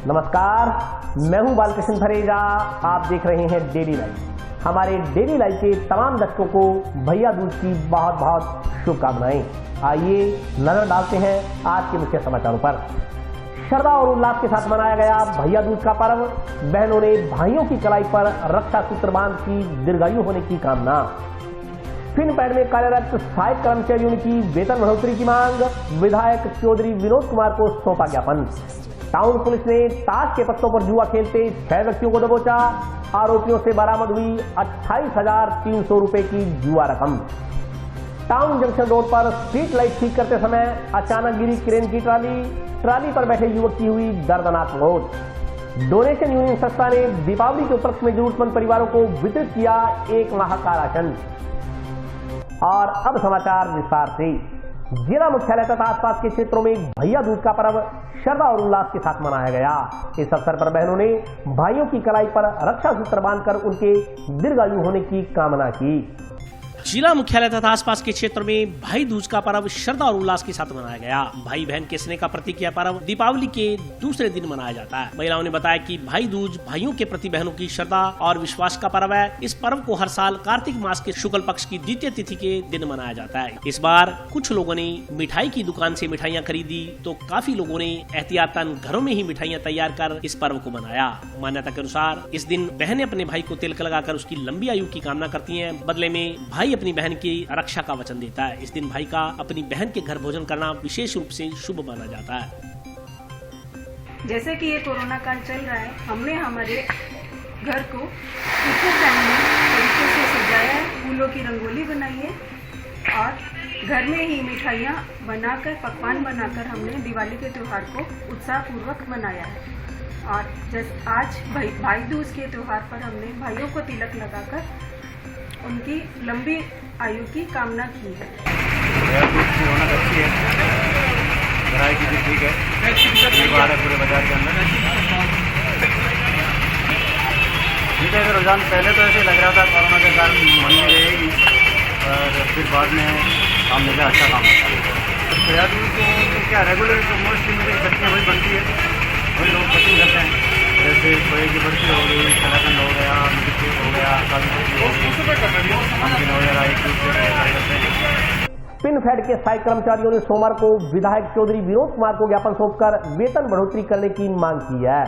नमस्कार, मैं हूं बालकृष्ण फरेजा। आप देख रहे हैं डेली लाइव। हमारे डेली लाइव के तमाम दर्शकों को भैया दूज की बहुत बहुत शुभकामनाएं। आइए नजर डालते हैं आज के मुख्य समाचारों पर। श्रद्धा और उल्लास के साथ मनाया गया भैया दूज का पर्व। बहनों ने भाइयों की कलाई पर रक्षा सूत्र बांध की दीर्घायु होने की कामना। फिनपैड में कार्यरत सहायक कर्मचारियों की वेतन बढ़ोतरी की मांग। विधायक चौधरी विनोद कुमार को सौंपा ज्ञापन। टाउन पुलिस ने ताश के पत्तों पर जुआ खेलते 6 व्यक्तियों को दबोचा। आरोपियों से बरामद हुई 28,300 रुपए की जुआ रकम। टाउन जंक्शन रोड पर स्ट्रीट लाइट ठीक करते समय अचानक गिरी क्रेन की ट्राली पर बैठे युवक की हुई दर्दनाक मौत। डोनेशन यूनियन संस्था ने दीपावली के उपलक्ष्य में जरूरतमंद परिवारों को वितरित किया 1 माह का राशन। और अब समाचार विस्तार से। जिला मुख्यालय तथा आसपास के क्षेत्रों में भैया दूज का पर्व श्रद्धा और उल्लास के साथ मनाया गया। इस अवसर पर बहनों ने भाइयों की कलाई पर रक्षा सूत्र बांधकर उनके दीर्घायु होने की कामना की। जिला मुख्यालय तथा आसपास के क्षेत्र में भाई दूज का पर्व श्रद्धा और उल्लास के साथ मनाया गया। भाई बहन के स्नेह का प्रतीक यह पर्व दीपावली के दूसरे दिन मनाया जाता है। महिलाओं ने बताया कि भाई दूज भाइयों के प्रति बहनों की श्रद्धा और विश्वास का पर्व है। इस पर्व को हर साल कार्तिक मास के शुक्ल पक्ष की द्वितीय तिथि के दिन मनाया जाता है। इस बार कुछ लोगों ने मिठाई की दुकान से मिठाइयाँ खरीदी तो काफी लोगों ने एहतियातन घरों में ही मिठाइयाँ तैयार कर इस पर्व को मनाया। मान्यता के अनुसार इस दिन बहनें अपने भाई को तिलक लगाकर उसकी लंबी आयु की कामना करती है। बदले में भाई अपनी बहन की रक्षा का वचन देता है। इस दिन भाई का अपनी बहन के घर भोजन करना विशेष रूप से शुभ माना जाता है। जैसे कि ये कोरोना काल चल रहा है, हमने हमारे घर को इको फ्रेंडली तरीके से सजाया है। फूलों की रंगोली बनाई है और घर में ही मिठाइयाँ बनाकर, पकवान बनाकर हमने दिवाली के त्योहार को उत्साहपूर्वक मनाया है। और आज भाई दूज के त्योहार पर हमने भाइयों को तिलक लगाकर उनकी लंबी आयु की कामना की है। रौनक अच्छी है, वैरायटी भी ठीक है, बाहर है पूरे बाजार के अंदर। ठीक है, रुझान पहले तो ऐसे लग रहा था कोरोना के कारण मन नहीं रहेगी, और फिर बाद में काम मिला, अच्छा काम होता है। भैया दूज तो क्या रेगुलर जो मोस्टली मेरी सब्जियाँ वही बनती है, वही लोग पसंद करते हैं। जैसे खोए की बर्फी हो गई, कलाकंद हो गया, मिर्ची हो गया, काली सब्जी हो गया, पिनफेड के सहायक कर्मचारियों ने सोमवार को विधायक चौधरी विनोद कुमार को ज्ञापन सौंपकर वेतन बढ़ोतरी करने की मांग की है।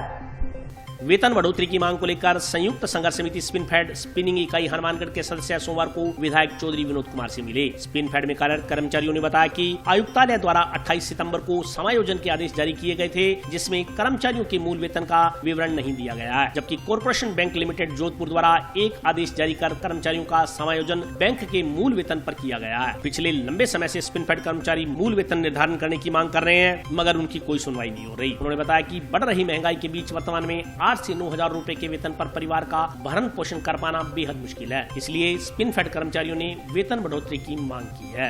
वेतन बढ़ोतरी की मांग को लेकर संयुक्त संघर्ष समिति स्पिनफेड स्पिनिंग इकाई हनुमानगढ़ के सदस्य सोमवार को विधायक चौधरी विनोद कुमार से मिले। स्पिनफेड में कार्यरत कर्मचारियों ने बताया कि आयुक्तालय द्वारा 28 सितंबर को समायोजन के आदेश जारी किए गए थे, जिसमें कर्मचारियों के मूल वेतन का विवरण नहीं दिया गया है। जबकि कॉर्पोरेशन बैंक लिमिटेड जोधपुर द्वारा एक आदेश जारी कर कर्मचारियों का समायोजन बैंक के मूल वेतन पर किया गया है। पिछले लंबे समय से स्पिनफेड कर्मचारी मूल वेतन निर्धारण करने की मांग कर रहे हैं, मगर उनकी कोई सुनवाई नहीं हो रही। उन्होंने बताया कि बढ़ रही महंगाई के बीच वर्तमान में 8 से 9,000 रुपए के वेतन पर परिवार का भरण पोषण कर पाना बेहद मुश्किल है। इसलिए स्पिनफेड कर्मचारियों ने वेतन बढ़ोतरी की मांग की है।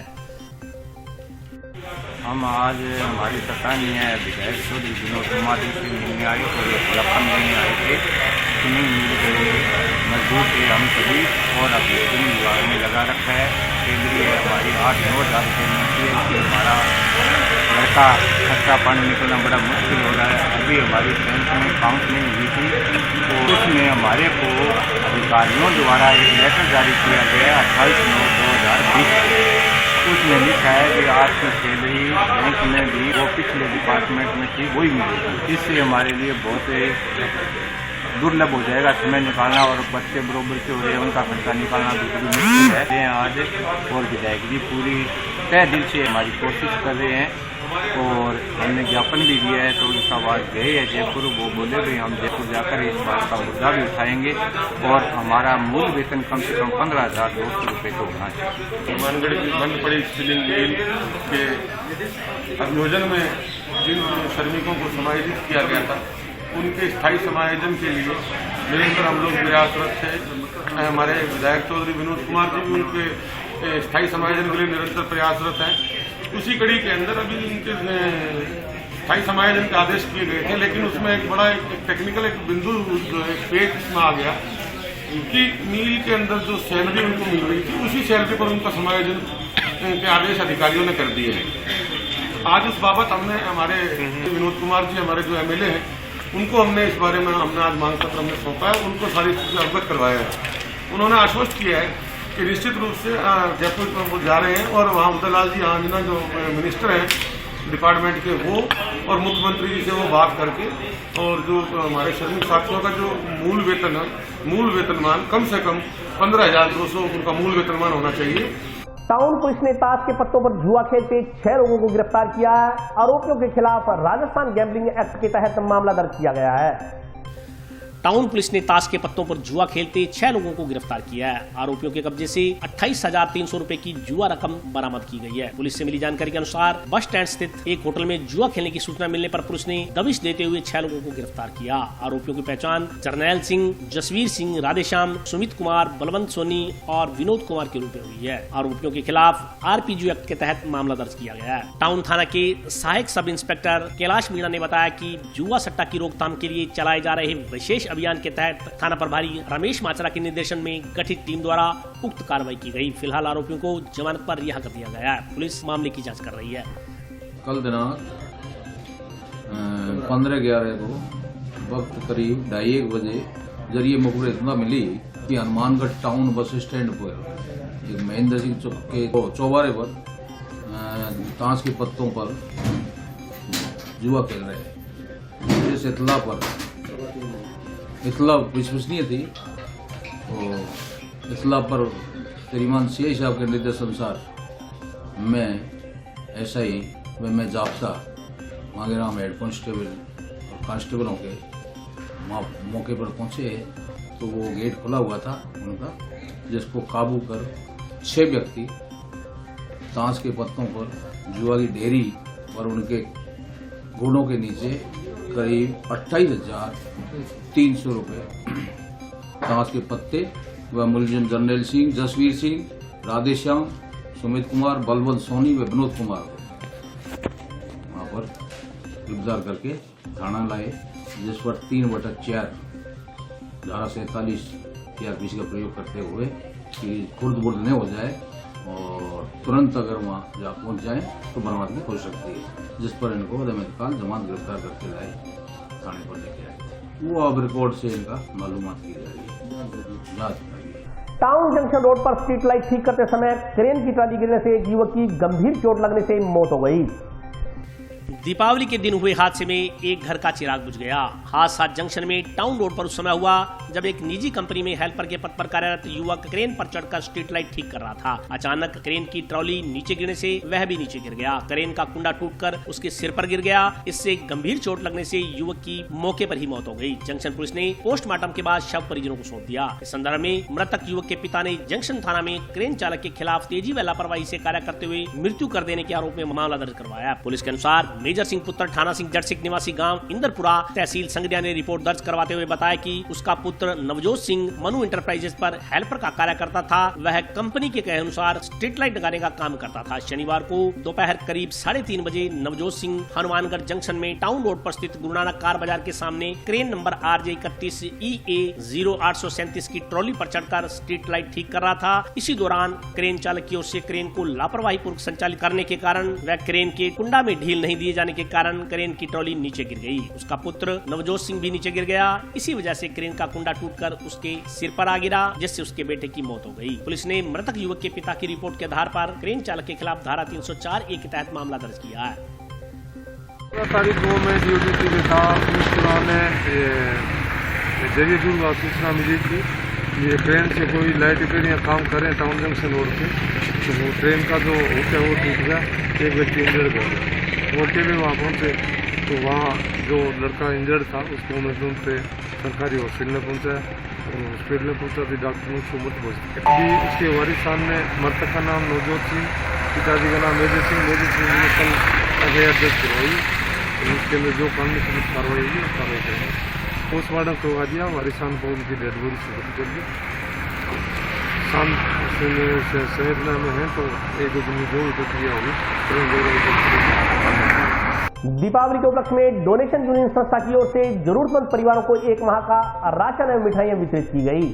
हम आज हमारी सरकार में है विधायक चौधरी विनोद कुमार जी से मिलने आए और ज्ञापन देने आए थे। स्पिनिंग मिल के मजदूर थे हम सभी, और अब स्पिनिंग विभाग में लगा रखा है। के लिए हमारी 8-9 हज़ार रुपये मिलती है, इसलिए हमारा घर का खर्चा पानी निकलना बड़ा मुश्किल हो रहा है। अभी हमारी पेंशन काउंसलिंग हुई थी, तो उसमें हमारे को अधिकारियों द्वारा एक लेटर जारी किया गया 28/9/2020। उसमें लिखा है कि आपकी सैलरी बैंक में भी वो पिछले डिपार्टमेंट में थी वही मिलेगी। इससे हमारे लिए बहुत दुर्लभ हो जाएगा समय निकालना, और बच्चे बरोबर से हो रहे हैं, उनका खर्चा निकालना भी मुश्किल है। आज और विधायक जी पूरी तय दिल से हमारी कोशिश कर रहे हैं, और हमने ज्ञापन भी दिया है। तो उनका बात गए है जयपुर, वो बोले भाई हम जयपुर जाकर इस बात का मुद्दा भी उठाएंगे, और हमारा मूल वेतन कम से कम 15,200 रुपये को होना चाहिए। हनुमानगढ़ की बंद पड़ी स्पिनिंग मिल के अभियोजन में जिन श्रमिकों को समायोजित किया गया था, उनके स्थायी समायोजन के लिए निरंतर हम लोग प्रयासरत थे। हमारे विधायक चौधरी विनोद कुमार जी भी उनके स्थायी समायोजन के लिए निरंतर प्रयासरत हैं। उसी कड़ी के अंदर अभी इनके स्थायी समायोजन के आदेश किए गए थे, लेकिन उसमें एक बड़ा एक टेक्निकल एक बिंदु पेच इसमें आ गया कि मील के अंदर जो सैलरी उनको मिल रही थी, उसी सैलरी पर उनका समायोजन के आदेश अधिकारियों ने कर दिए हैं। आज इस बाबत हमने हमारे विनोद कुमार जी हमारे जो MLA हैं उनको हमने इस बारे में हमने आज मांग पत्र हमने सौंपा है, उनको सारी चीज़ें अवगत करवाया है। उन्होंने आश्वस्त किया है कि निश्चित रूप से जयपुर में वो जा रहे हैं और वहाँ उदयलाल जी आंजना जो मिनिस्टर हैं डिपार्टमेंट के वो और मुख्यमंत्री जी से वो बात करके और जो हमारे श्रमिक साथियों का जो मूल वेतनमान कम से कम 15,200 उनका मूल वेतनमान होना चाहिए। टाउन पुलिस ने ताश के पत्तों पर जुआ खेलते 6 लोगों को गिरफ्तार किया है। आरोपियों के खिलाफ राजस्थान गैम्बलिंग एक्ट के तहत मामला दर्ज किया गया है। टाउन पुलिस ने ताश के पत्तों पर जुआ खेलते 6 लोगों को गिरफ्तार किया है। आरोपियों के कब्जे से 28,300 रुपए की जुआ रकम बरामद की गई है। पुलिस से मिली जानकारी के अनुसार बस स्टैंड स्थित एक होटल में जुआ खेलने की सूचना मिलने पर पुलिस ने दबिश देते हुए 6 लोगों को गिरफ्तार किया। आरोपियों की पहचान जरनैल सिंह, जसवीर सिंह, राधेश्याम, सुमित कुमार, बलवंत सोनी और विनोद कुमार के रूप में हुई है। आरोपियों के खिलाफ आरपीजी एक्ट के तहत मामला दर्ज किया गया है। टाउन थाना के सहायक सब इंस्पेक्टर कैलाश मीणा ने बताया कि जुआ सट्टा की रोकथाम के लिए चलाए जा रहे विशेष अभियान के तहत थाना प्रभारी रमेश माचरा के निर्देशन में गठित टीम द्वारा उक्त कार्रवाई की गई। फिलहाल आरोपियों को जमानत पर रिहा कर दिया गया है। पुलिस मामले की जांच कर रही है। कल दिनांक 15/11 को वक्त करीब 2:30 बजे जरिए मुखबिर इतना मिली कि हनुमानगढ़ टाउन बस स्टैंड पर एक महेंद्र सिंह चौक के चौबारे पर ताश के पत्तों पर जुआ खेल रहे हैं। इस इतला विश्वसनीय थी और इतला पर श्रीमान सीआई साहब के निर्देश अनुसार मैं एसआई मैं जाब्ता मांगेराम हेड कांस्टेबल और कांस्टेबलों के मौके पर पहुंचे तो वो गेट खुला हुआ था उनका, जिसको काबू कर 6 व्यक्ति ताश के पत्तों पर जुआ की ढेरी और उनके घोड़ों के नीचे करीब 28,300 रुपये ताश के पत्ते व मुलजिम जरनैल सिंह, जसवीर सिंह, राधेश्याम, सुमित कुमार, बलवंत सोनी व विनोद कुमार को वहाँ पर गिरफ्तार करके थाना लाए, जिस पर 3/4 धारा 47 TRPC का प्रयोग करते हुए कि खुर्द-बुर्द न हो जाए और तुरंत अगर वहाँ पहुँच जाए तो बर्बादी हो सकती है, जिस पर इनको अदालत जमानत गिरफ्तार करके लाए थाने पर लेके आए। वो अब रिकॉर्ड से इनका मालूमात की जा रही है, जांच कर रही है। टाउन जंक्शन रोड पर स्ट्रीट लाइट ठीक करते समय क्रेन की ट्राली गिरने से एक युवक की गंभीर चोट लगने से मौत हो गई। दीपावली के दिन हुए हादसे में एक घर का चिराग बुझ गया। हादसा जंक्शन में टाउन रोड पर उस समय हुआ जब एक निजी कंपनी में हेल्पर के पद पर कार्यरत युवक क्रेन पर चढ़कर स्ट्रीट लाइट ठीक कर रहा था। अचानक क्रेन की ट्रॉली नीचे गिरने से वह भी नीचे गिर गया। क्रेन का कुंडा टूटकर उसके सिर पर गिर गया। इससे गंभीर चोट लगने से युवक की मौके पर ही मौत हो गई। जंक्शन पुलिस ने पोस्टमार्टम के बाद शव परिजनों को सौंप दिया। इस संदर्भ में मृतक युवक के पिता ने जंक्शन थाना में क्रेन चालक के खिलाफ तेजी व लापरवाही से कार्य करते हुए मृत्यु कर देने के आरोप में मामला दर्ज करवाया। पुलिस के अनुसार मेजर सिंह पुत्र थाना सिंह जटसिक निवासी गांव इंदरपुरा तहसील संगरिया ने रिपोर्ट दर्ज करवाते हुए बताया कि उसका पुत्र नवजोत सिंह मनु इंटरप्राइजेस पर हेल्पर का कार्य करता था। वह कंपनी के कहे अनुसार स्ट्रीट लाइट लगाने का काम करता था। शनिवार को दोपहर करीब 3:30 बजे नवजोत सिंह हनुमानगढ़ जंक्शन में टाउन रोड पर स्थित गुरु नानक कार बाजार के सामने क्रेन नंबर RJ 31 EA 0837 की ट्रॉली पर चढ़कर स्ट्रीट लाइट ठीक कर रहा था। इसी दौरान क्रेन चालक की ओर से क्रेन को लापरवाही पूर्वक संचालित करने के कारण वह क्रेन के कुंडा में ढील नहीं दिए जाने के कारण क्रेन की ट्रॉली नीचे गिर गई। उसका पुत्र नवजोत सिंह भी नीचे गिर गया। इसी वजह से क्रेन का कुंडा टूटकर उसके सिर पर आ गिरा, जिससे उसके बेटे की मौत हो गई। पुलिस ने मृतक युवक के पिता की रिपोर्ट के आधार पर क्रेन चालक के खिलाफ धारा 304A के तहत मामला दर्ज किया है। 15 तारीख को मैं ड्यूटी पे था। पुलिस जरिए सूचना मिली थी ये ट्रेन से कोई लाइट रिपेयरिंग काम करें टाउन जंक्शन रोड पे, तो वो ट्रेन का जो होता है वो टूट गया। एक व्यक्ति इंजर्ड हो गया। वो अकेले वहाँ पहुँचे तो वहाँ जो लड़का इंजर्ड था उसको एम्बुलेंस से सरकारी हॉस्पिटल में पहुँचाया और हॉस्पिटल में पहुँचा तो डॉक्टर ने उसको मृत घोषित किया। इसके वारिसान में मृतक का नाम नवजोत सिंह, पिताजी का नाम मेजर सिंह ने कल FIR दर्ज करवाई। इसके अंदर जो कानूनी सख्त कार्रवाई होगी वो कार्रवाई करेंगे। पोस्टमार्टम करवा दिया, वारिसान को उनकी डेड बॉडी सुपुर्द कर दी। शाम संवेदना में है तो 1-2 दिन में जो प्रक्रिया होगी। दीपावली के उपलक्ष्य में डोनेशन यूनियन संस्था की ओर से जरूरतमंद परिवारों को 1 माह का राशन एवं मिठाइयां वितरित की गई।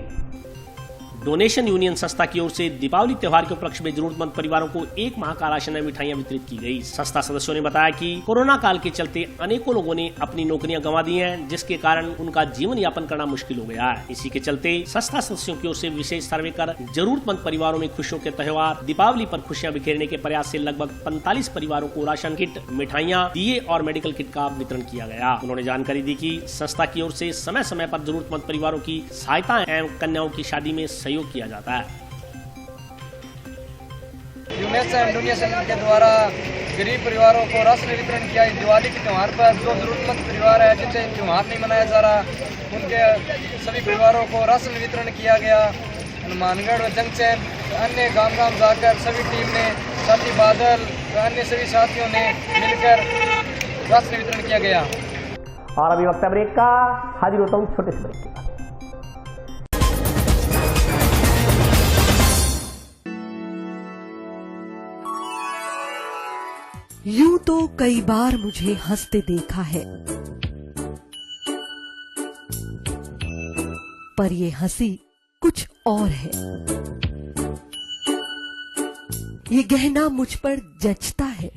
डोनेशन यूनियन संस्था की ओर से दीपावली त्योहार के उपलक्ष्य में जरूरतमंद परिवारों को 1 माह का राशन व मिठाइयां वितरित की गई। संस्था सदस्यों ने बताया कि कोरोना काल के चलते अनेकों लोगों ने अपनी नौकरियां गंवा दी हैं, जिसके कारण उनका जीवन यापन करना मुश्किल हो गया है। इसी के चलते संस्था सदस्यों की ओर से विशेष सर्वे कर जरूरतमंद परिवारों में खुशियों के त्योहार दीपावली पर खुशियां बिखेरने के प्रयास से लगभग 45 परिवारों को राशन किट, मिठाइयां, दिए और मेडिकल किट का वितरण किया गया। उन्होंने जानकारी दी कि संस्था की ओर से समय समय पर जरूरतमंद परिवारों की सहायता एवं कन्याओं की शादी में सहयोग किया जाता है। यूनेस एवं डोनेशन के द्वारा गरीब परिवारों को राशन वितरण किया। दिवाली के त्यौहार पर जो जरूरतमंद परिवार है जिनसे त्यौहार नहीं मनाया जा रहा, उनके सभी परिवारों को राशन वितरण किया गया। हनुमानगढ़ व जंक्शन अन्य गांव जाकर सभी टीम ने, साथी बादल व अन्य सभी साथियों ने मिलकर राशन वितरण किया गया। और अभी वक्त ब्रेक का, हाजिर होता हूँ छोटे से ब्रेक के बाद। यूं तो कई बार मुझे हंसते देखा है, पर ये हंसी कुछ और है। ये गहना मुझ पर जचता है,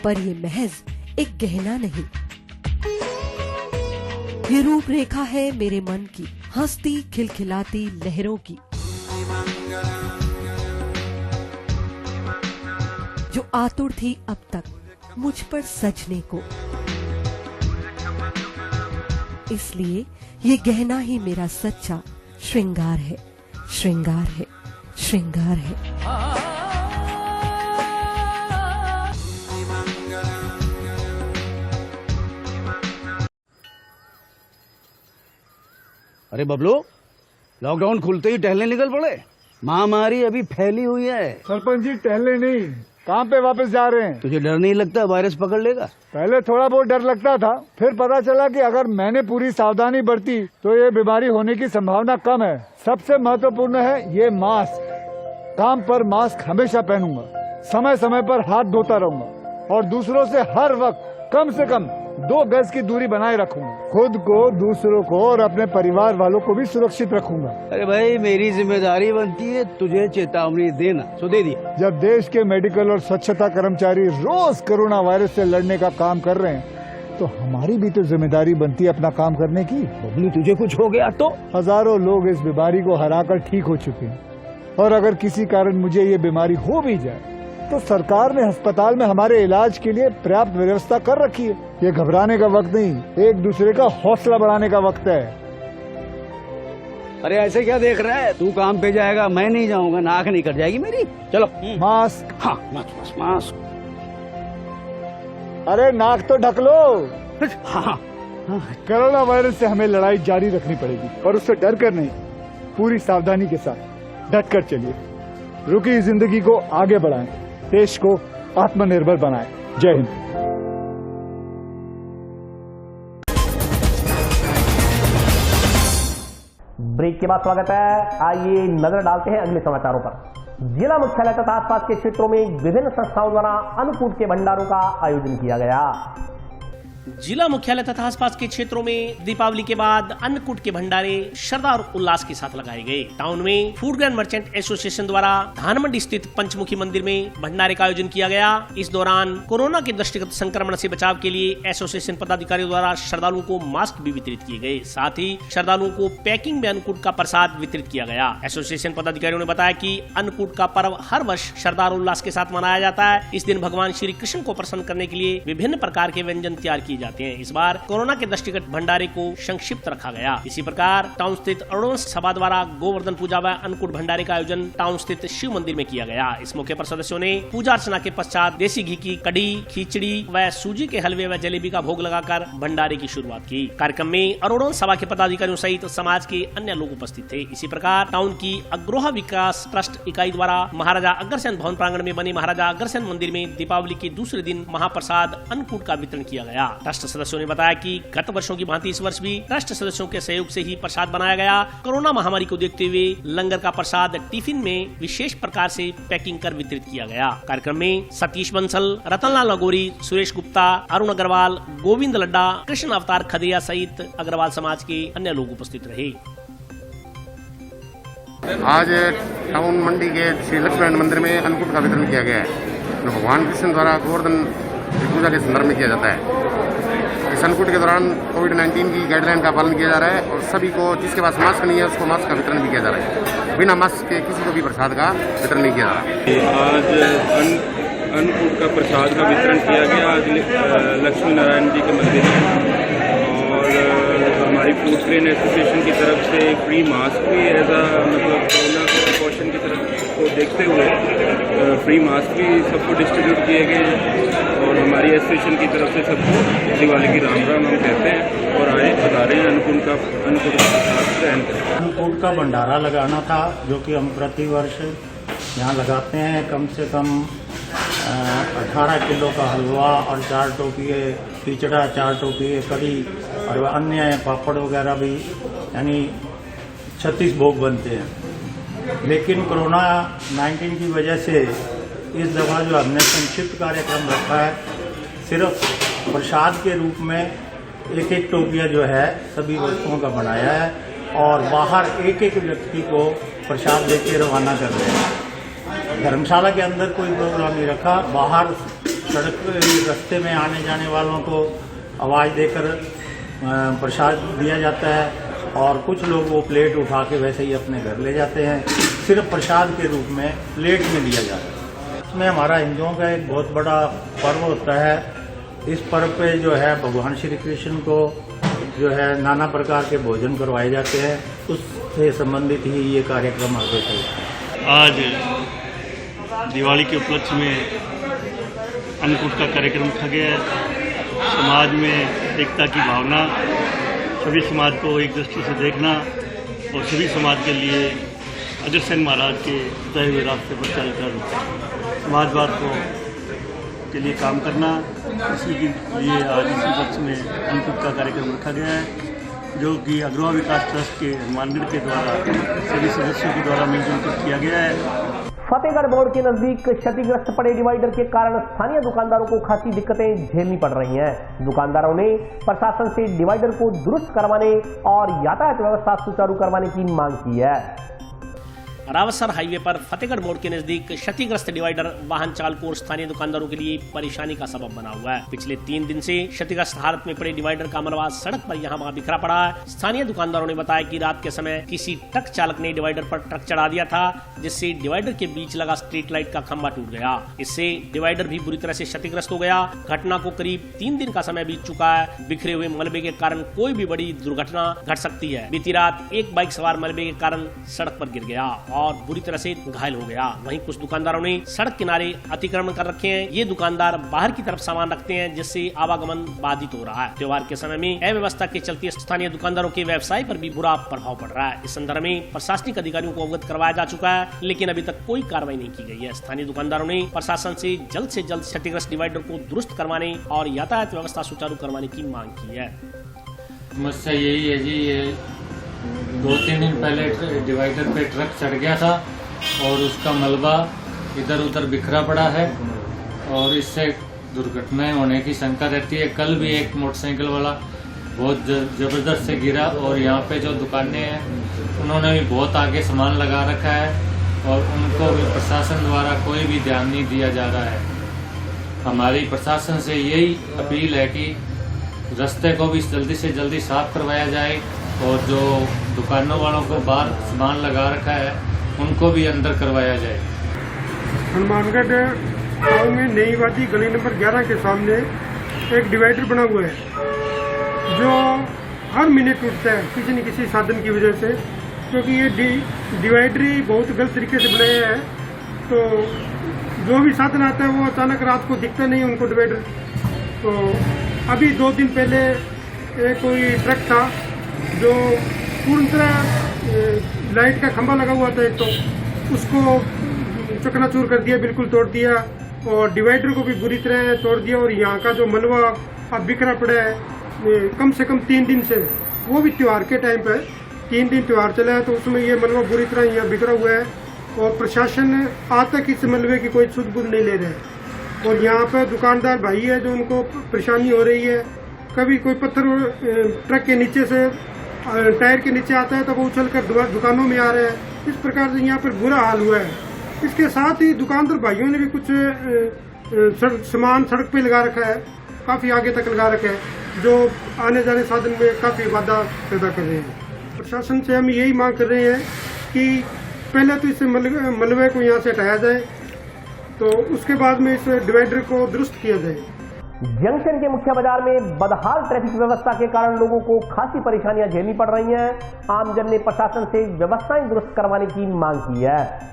पर ये महज एक गहना नहीं, ये रूपरेखा है मेरे मन की, हंसती खिलखिलाती लहरों की, जो आतुर थी अब तक मुझ पर सजने को। इसलिए ये गहना ही मेरा सच्चा श्रृंगार है, श्रृंगार है, श्रृंगार है। अरे बबलू, लॉकडाउन खुलते ही टहलने निकल पड़े। महामारी अभी फैली हुई है। सरपंच जी टहलने नहीं, काम पे वापस जा रहे हैं। तुझे डर नहीं लगता वायरस पकड़ लेगा? पहले थोड़ा बहुत डर लगता था, फिर पता चला कि अगर मैंने पूरी सावधानी बरती तो ये बीमारी होने की संभावना कम है। सबसे महत्वपूर्ण है ये मास्क। काम पर मास्क हमेशा पहनूंगा, समय समय पर हाथ धोता रहूंगा और दूसरों से हर वक्त कम से कम 2 गज की दूरी बनाए रखूंगा। खुद को, दूसरों को और अपने परिवार वालों को भी सुरक्षित रखूंगा। अरे भाई, मेरी जिम्मेदारी बनती है तुझे चेतावनी देना, तो दे दिया। जब देश के मेडिकल और स्वच्छता कर्मचारी रोज कोरोना वायरस से लड़ने का काम कर रहे हैं, तो हमारी भी तो जिम्मेदारी बनती है अपना काम करने की। बबलू, तुझे कुछ हो गया तो? हजारों लोग इस बीमारी को हराकर ठीक हो चुके हैं, और अगर किसी कारण मुझे ये बीमारी हो भी जाए तो सरकार ने अस्पताल में हमारे इलाज के लिए पर्याप्त व्यवस्था कर रखी है। ये घबराने का वक्त नहीं, एक दूसरे का हौसला बढ़ाने का वक्त है। अरे ऐसे क्या देख रहा है? तू काम पे जाएगा, मैं नहीं जाऊंगा, नाक नहीं कट जाएगी मेरी। चलो मास्क। हाँ, मास्क मास्क। अरे नाक तो ढक लो। हाँ। कोरोना वायरस से हमें लड़ाई जारी रखनी पड़ेगी, और उससे डर कर नहीं, पूरी सावधानी के साथ डट कर चलिए। रुकी जिंदगी को आगे बढ़ाएं, देश को आत्मनिर्भर बनाएं। जय हिंद। ब्रेक के बाद स्वागत है। आइए नजर डालते हैं अगले समाचारों पर। जिला मुख्यालय तथा आसपास के क्षेत्रों में विभिन्न संस्थाओं द्वारा अन्नकूट के भंडारों का आयोजन किया गया। जिला मुख्यालय तथा आसपास के क्षेत्रों में दीपावली के बाद अन्नकूट के भंडारे श्रद्धा और उल्लास के साथ लगाए गए। टाउन में फूड ग्रेन मर्चेंट एसोसिएशन द्वारा धानमंडी स्थित पंचमुखी मंदिर में भंडारे का आयोजन किया गया। इस दौरान कोरोना के दृष्टिगत संक्रमण से बचाव के लिए एसोसिएशन पदाधिकारियों द्वारा श्रद्धालुओं को मास्क भी वितरित किए गए। साथ ही श्रद्धालुओं को पैकिंग में अन्नकूट का प्रसाद वितरित किया गया। एसोसिएशन पदाधिकारियों ने बताया कि अन्नकूट का पर्व हर वर्ष श्रद्धा और उल्लास के साथ मनाया जाता है। इस दिन भगवान श्री कृष्ण को प्रसन्न करने के लिए विभिन्न प्रकार के व्यंजन तैयार किए जाते हैं। इस बार कोरोना के दृष्टिगत भंडारे को संक्षिप्त रखा गया। इसी प्रकार टाउन स्थित अरुणवंश सभा द्वारा गोवर्धन पूजा व अन्नकूट भंडारे का आयोजन टाउन स्थित शिव मंदिर में किया गया। इस मौके पर सदस्यों ने पूजा अर्चना के पश्चात देसी घी की कढ़ी, खिचड़ी व सूजी के हलवे व जलेबी का भोग लगाकर भंडारे की शुरुआत की। कार्यक्रम में अरुणवंश सभा के पदाधिकारियों सहित समाज के अन्य लोग उपस्थित थे। इसी प्रकार टाउन की अग्रोहा विकास ट्रस्ट इकाई द्वारा महाराजा अग्रसेन भवन प्रांगण में बने महाराजा अग्रसेन मंदिर में दीपावली के दूसरे दिन महाप्रसाद अन्नकूट का वितरण किया गया। ट्रस्ट सदस्यों ने बताया कि गत वर्षों की भांति इस वर्ष भी ट्रस्ट सदस्यों के सहयोग से ही प्रसाद बनाया गया। कोरोना महामारी को देखते हुए लंगर का प्रसाद टिफिन में विशेष प्रकार से पैकिंग कर वितरित किया गया। कार्यक्रम में सतीश बंसल, रतनलाल नगोरी, सुरेश गुप्ता, अरुण अग्रवाल, गोविंद लड्डा, कृष्ण अवतार खदिया सहित अग्रवाल समाज के अन्य लोग उपस्थित रहे। आज टाउन मंडी के श्री लक्ष्मण मंदिर में अन्नकूट का वितरण किया गया है जो भगवान कृष्ण द्वारा गोवर्धन पूजा के संदर्भ में किया जाता है। इस अन्नकूट के दौरान कोविड-19 की गाइडलाइन का पालन किया जा रहा है और सभी को जिसके पास मास्क नहीं है उसको मास्क का वितरण भी किया जा रहा है। बिना मास्क के किसी को भी प्रसाद का वितरण नहीं किया जा रहा। आज अन्नकूट का प्रसाद का वितरण किया गया आज लक्ष्मी नारायण जी के मंदिर में और हमारी फूड ट्रेन एसोसिएशन की तरफ से फ्री मास्क भी एज मतलब कोरोना के प्रिकॉशन की तरफ को देखते हुए फ्री मास्क भी सबको डिस्ट्रीब्यूट किए गए और हमारी एसोसिएशन की तरफ से सबको दिवाली की राम राम हम कहते हैं और आए बता रहे हैं अन्नकूट का प्रसाद ग्रहण करें। अन्नकूट का भंडारा लगाना था जो कि हम प्रतिवर्ष यहाँ लगाते हैं। कम से कम 18 किलो का हलवा और 4 टोपिए खिचड़ा, 4 टोपिए कढ़ी और अन्य पापड़ वगैरह भी, यानी 36 भोग बनते हैं। लेकिन कोरोना 19 की वजह से इस दफ़ा जो हमने संक्षिप्त कार्यक्रम रखा है, सिर्फ प्रसाद के रूप में एक टोपिया जो है सभी वस्तुओं का बनाया है और बाहर एक व्यक्ति को प्रसाद देके रवाना कर रहे हैं। धर्मशाला के अंदर कोई प्रोग्राम नहीं रखा, बाहर सड़क रास्ते में आने जाने वालों को आवाज़ देकर प्रसाद दिया जाता है और कुछ लोग वो प्लेट उठा के वैसे ही अपने घर ले जाते हैं। सिर्फ प्रसाद के रूप में प्लेट में दिया जाता है। इसमें हमारा हिंदुओं का एक बहुत बड़ा पर्व होता है। इस पर्व पे जो है भगवान श्री कृष्ण को जो है नाना प्रकार के भोजन करवाए जाते हैं, उससे संबंधित ही ये कार्यक्रम आगे चलता है। आज दिवाली के उपलक्ष्य में अन्नकूट का कार्यक्रम रखा गया है। समाज में एकता की भावना, सभी समाज को एक दृष्टि से देखना और सभी समाज के लिए अग्रसेन महाराज के तय हुए रास्ते पर चलकर समाजवाद के लिए काम करना, इसी के लिए आज इसी पक्ष में अन्नकूट का कार्यक्रम रखा गया है जो कि अग्रवा विकास ट्रस्ट के हनुमानगढ़ के द्वारा सभी सदस्यों के द्वारा मिलजुल कर किया गया है। फतेहगढ़ मोड़ के नजदीक क्षतिग्रस्त पड़े डिवाइडर के कारण स्थानीय दुकानदारों को खासी दिक्कतें झेलनी पड़ रही हैं। दुकानदारों ने प्रशासन से डिवाइडर को दुरुस्त करवाने और यातायात व्यवस्था सुचारू करवाने की मांग की है। रावसर हाईवे पर फतेहगढ़ मोड़ के नजदीक क्षतिग्रस्त डिवाइडर वाहन चालकों और स्थानीय दुकानदारों के लिए परेशानी का सबब बना हुआ है। पिछले 3 दिन से क्षतिग्रस्त हालत में पड़े डिवाइडर का मलबा सड़क पर यहाँ वहाँ बिखरा पड़ा है। स्थानीय दुकानदारों ने बताया कि रात के समय किसी ट्रक चालक ने डिवाइडर पर ट्रक चढ़ा दिया था, जिससे डिवाइडर के बीच लगा स्ट्रीट लाइट का खंभा टूट गया। इससे डिवाइडर भी बुरी तरह से क्षतिग्रस्त हो गया। घटना को करीब 3 दिन का समय बीत चुका है। बिखरे हुए मलबे के कारण कोई भी बड़ी दुर्घटना घट सकती है। बीती रात एक बाइक सवार मलबे के कारण सड़क पर गिर गया और बुरी तरह से घायल हो गया। वहीं कुछ दुकानदारों ने सड़क किनारे अतिक्रमण कर रखे हैं। ये दुकानदार बाहर की तरफ सामान रखते हैं, जिससे आवागमन बाधित हो रहा है। त्योहार के समय में अव्यवस्था के चलते स्थानीय दुकानदारों के व्यवसाय पर भी बुरा प्रभाव पड़ रहा है। इस संदर्भ में प्रशासनिक अधिकारियों को अवगत करवाया जा चुका है, लेकिन अभी तक कोई कार्रवाई नहीं की गई है। स्थानीय दुकानदारों ने प्रशासन से जल्द क्षतिग्रस्त डिवाइडर को दुरुस्त करवाने और यातायात व्यवस्था सुचारू करवाने की मांग की है। समस्या यही है जी, ये 2-3 दिन पहले डिवाइडर पे ट्रक चढ़ गया था और उसका मलबा इधर उधर बिखरा पड़ा है और इससे दुर्घटनाएं होने की शंका रहती है। कल भी एक मोटरसाइकिल वाला बहुत जबरदस्त से गिरा और यहाँ पे जो दुकानें हैं उन्होंने भी बहुत आगे सामान लगा रखा है और उनको भी प्रशासन द्वारा कोई भी ध्यान नहीं दिया जा रहा है। हमारी प्रशासन से यही अपील है कि रास्ते को भी जल्दी से जल्दी साफ करवाया जाए और जो दुकानों वालों को बाहर सामान लगा रखा है उनको भी अंदर करवाया जाए। हनुमानगढ़ गाँव में नई वादी गली नंबर 11 के सामने एक डिवाइडर बना हुआ है जो हर महीने टूटता है किसी न किसी साधन की वजह से, क्योंकि ये डिवाइडर ही बहुत गलत तरीके से बनाया है। तो जो भी साधन आता है वो अचानक रात को दिखता नहीं उनको डिवाइडर। तो अभी 2 दिन पहले एक कोई ट्रक था जो पूर्ण तरह लाइट का खंभा लगा हुआ था, एक तो उसको चकनाचूर कर दिया, बिल्कुल तोड़ दिया और डिवाइडर को भी बुरी तरह तोड़ दिया। और यहाँ का जो मलबा अब बिखरा पड़ा है कम से कम 3 दिन से, वो भी त्यौहार के टाइम पर 3 दिन त्यौहार चला है तो उसमें ये मलबा बुरी तरह यहाँ बिखरा हुआ है और प्रशासन आज तक इस मलबे की कोई सुध बुध नहीं ले रहे हैं। और यहाँ पर दुकानदार भाई है जो उनको परेशानी हो रही है। कभी कोई पत्थर ट्रक के नीचे से टायर के नीचे आता है तो वो उछल कर दुकानों में आ रहा है। इस प्रकार से यहाँ पर बुरा हाल हुआ है। इसके साथ ही दुकानदार भाइयों ने भी कुछ सामान सड़क पे लगा रखा है, काफी आगे तक लगा रखा है, जो आने जाने साधन में काफी बाधा पैदा कर रहे हैं। प्रशासन से हम यही मांग कर रहे हैं कि पहले तो इस मलबे को यहाँ से हटाया जाए, तो उसके बाद में इस डिवाइडर को दुरुस्त किया जाए। जंक्शन के मुख्य बाजार में बदहाल ट्रैफिक व्यवस्था के कारण लोगों को खासी परेशानियां झेलनी पड़ रही हैं। आमजन ने प्रशासन से व्यवस्थाएं दुरुस्त करवाने की मांग की है।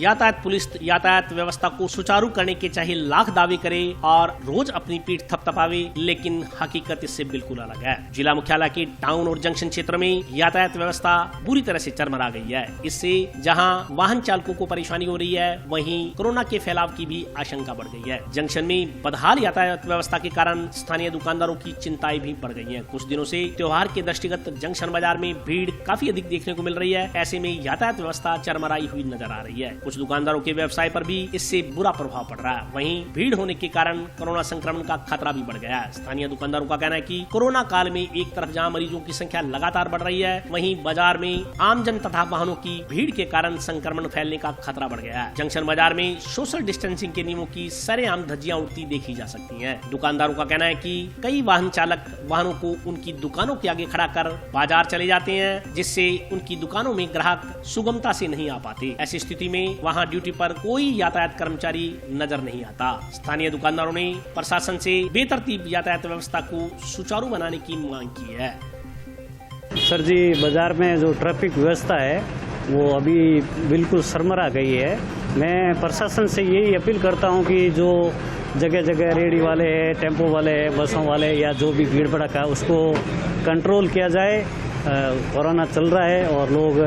यातायात पुलिस यातायात व्यवस्था को सुचारू करने के चाहे लाख दावे करे और रोज अपनी पीठ थपथपावे, लेकिन हकीकत इससे बिल्कुल अलग है। जिला मुख्यालय के टाउन और जंक्शन क्षेत्र में यातायात व्यवस्था बुरी तरह से चरमरा गई है। इससे जहां वाहन चालकों को परेशानी हो रही है, वहीं कोरोना के फैलाव की भी आशंका बढ़ गई है। जंक्शन में बदहाल यातायात व्यवस्था के कारण स्थानीय दुकानदारों की चिंताएं भी बढ़ गई है। कुछ दिनों से त्योहार के दृष्टिगत जंक्शन बाजार में भीड़ काफी अधिक देखने को मिल रही है। ऐसे में यातायात व्यवस्था चरमराई हुई नजर आ रही है। कुछ दुकानदारों के व्यवसाय पर भी इससे बुरा प्रभाव पड़ रहा है। वहीं भीड़ होने के कारण कोरोना संक्रमण का खतरा भी बढ़ गया है। स्थानीय दुकानदारों का कहना है कि कोरोना काल में एक तरफ जहां मरीजों की संख्या लगातार बढ़ रही है, वहीं बाजार में आमजन तथा वाहनों की भीड़ के कारण संक्रमण फैलने का खतरा बढ़ गया है। जंक्शन बाजार में सोशल डिस्टेंसिंग के नियमों की सरेआम धज्जियां उड़ती देखी जा सकती है। दुकानदारों का कहना है कि कई वाहन चालक वाहनों को उनकी दुकानों के आगे खड़ा कर बाजार चले जाते हैं, जिससे उनकी दुकानों में ग्राहक सुगमता से नहीं आ पाते। ऐसी स्थिति में वहां ड्यूटी पर कोई यातायात कर्मचारी नजर नहीं आता। स्थानीय दुकानदारों ने प्रशासन से बेतरतीब यातायात व्यवस्था को सुचारू बनाने की मांग की है। सर जी, बाजार में जो ट्रैफिक व्यवस्था है वो अभी बिल्कुल सरमरा गई है। मैं प्रशासन से यही अपील करता हूं कि जो जगह जगह रेहड़ी वाले हैं, टेम्पो वाले हैं, बसों वाले या जो भी भीड़ भड़का है उसको कंट्रोल किया जाए। कोरोना चल रहा है और लोग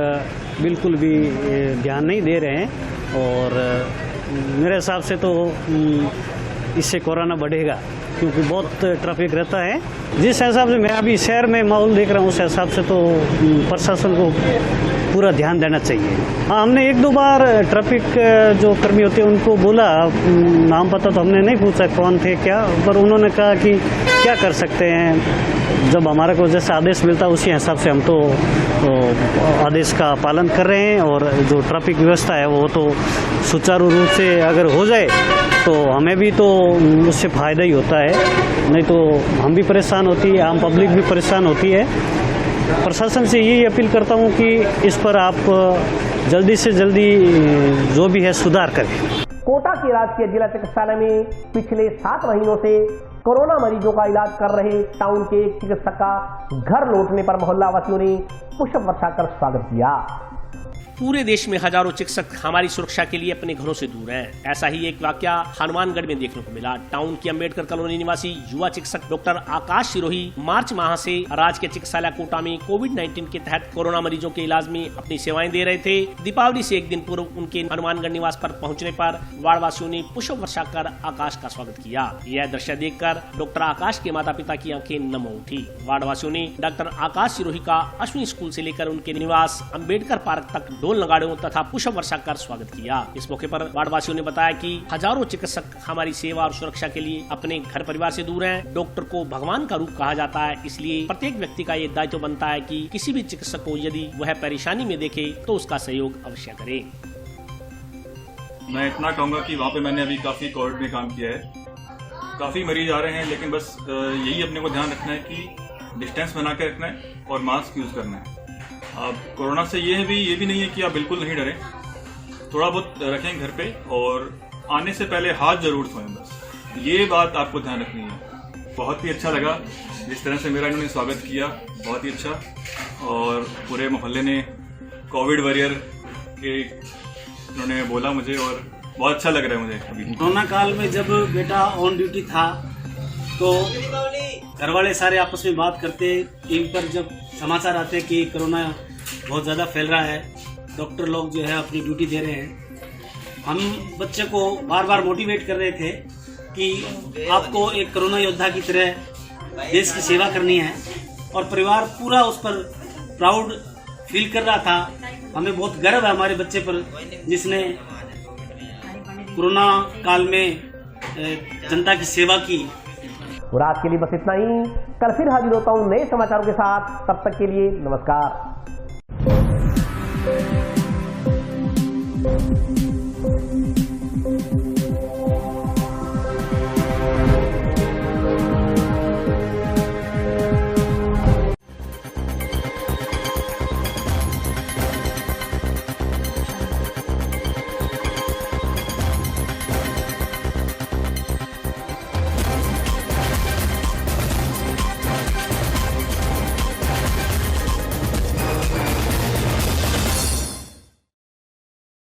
बिल्कुल भी ध्यान नहीं दे रहे हैं और मेरे हिसाब से तो इससे कोरोना बढ़ेगा, क्योंकि बहुत ट्रैफिक रहता है। जिस हिसाब से मैं अभी शहर में माहौल देख रहा हूँ, उस हिसाब से तो प्रशासन को पूरा ध्यान देना चाहिए। हाँ, हमने एक दो बार ट्रैफिक जो कर्मी होते हैं उनको बोला, नाम पता तो हमने नहीं पूछा कौन थे क्या, पर उन्होंने कहा कि क्या कर सकते हैं, जब हमारे को जैसा आदेश मिलता है उसी हिसाब से हम तो आदेश का पालन कर रहे हैं। और जो ट्रैफिक व्यवस्था है वो तो सुचारू रूप से अगर हो जाए तो हमें भी तो उससे फ़ायदा ही होता है, नहीं तो हम भी परेशान होती है, आम पब्लिक भी परेशान होती है। प्रशासन से यही अपील करता हूँ कि इस पर आप जल्दी से जल्दी जो भी है सुधार करें। कोटा के राजकीय जिला चिकित्सालय में पिछले 7 महीनों से कोरोना मरीजों का इलाज कर रहे टाउन के एक चिकित्सक का घर लौटने पर मोहल्ला वासियों ने पुष्प वर्षा कर स्वागत किया। पूरे देश में हजारों चिकित्सक हमारी सुरक्षा के लिए अपने घरों से दूर हैं। ऐसा ही एक वाकया हनुमानगढ़ में देखने को मिला। टाउन की अंबेडकर कॉलोनी निवासी युवा चिकित्सक डॉक्टर आकाश सिरोही मार्च माह से राजकीय चिकित्सालय कोटा में कोविड-19 के तहत कोरोना मरीजों के इलाज में अपनी सेवाएं दे रहे थे। दीपावली से एक दिन पूर्व उनके हनुमानगढ़ निवास पर पहुंचने पर वार्डवासियों ने पुष्प वर्षा कर आकाश का स्वागत किया। यह दृश्य देखकर डॉक्टर आकाश के माता पिता की आंखें नम उठी। वार्डवासियों ने डॉक्टर आकाश सिरोही का अश्विनी स्कूल से लेकर उनके निवास अंबेडकर पार्क तक ढोल नगाड़ों तथा पुष्प वर्षा कर स्वागत किया। इस मौके पर वार्डवासियों ने बताया कि हजारों चिकित्सक हमारी सेवा और सुरक्षा के लिए अपने घर परिवार से दूर हैं। डॉक्टर को भगवान का रूप कहा जाता है, इसलिए प्रत्येक व्यक्ति का ये दायित्व बनता है कि किसी भी चिकित्सक को यदि वह परेशानी में देखे तो उसका सहयोग अवश्य करे। मैं इतना कहूँगा कि वहाँ पे मैंने अभी काफी कोविड में काम किया है, काफी मरीज आ रहे हैं, लेकिन बस यही अपने को ध्यान रखना है कि डिस्टेंस बना के रखना है और मास्क यूज करना है। अब कोरोना से ये भी नहीं है कि आप बिल्कुल नहीं डरें, थोड़ा बहुत रखें घर पे और आने से पहले हाथ जरूर धोएं, बस ये बात आपको ध्यान रखनी है। बहुत ही अच्छा लगा जिस तरह से मेरा इन्होंने स्वागत किया, बहुत ही अच्छा। और पूरे मोहल्ले ने कोविड वॉरियर के इन्होंने बोला मुझे और बहुत अच्छा लग रहा है मुझे। अभी कोरोना काल में जब बेटा ऑन ड्यूटी था तो घर वाले सारे आपस में बात करते, टीवी पर जब समाचार आते कि कोरोना बहुत ज़्यादा फैल रहा है, डॉक्टर लोग जो है अपनी ड्यूटी दे रहे हैं, हम बच्चे को बार बार मोटिवेट कर रहे थे कि आपको एक कोरोना योद्धा की तरह देश की सेवा करनी है। और परिवार पूरा उस पर प्राउड फील कर रहा था। हमें बहुत गर्व है हमारे बच्चे पर, जिसने कोरोना काल में जनता की सेवा की। और आज के लिए बस इतना ही। कल फिर हाजिर होता हूँ नए समाचारों के साथ। तब तक के लिए नमस्कार।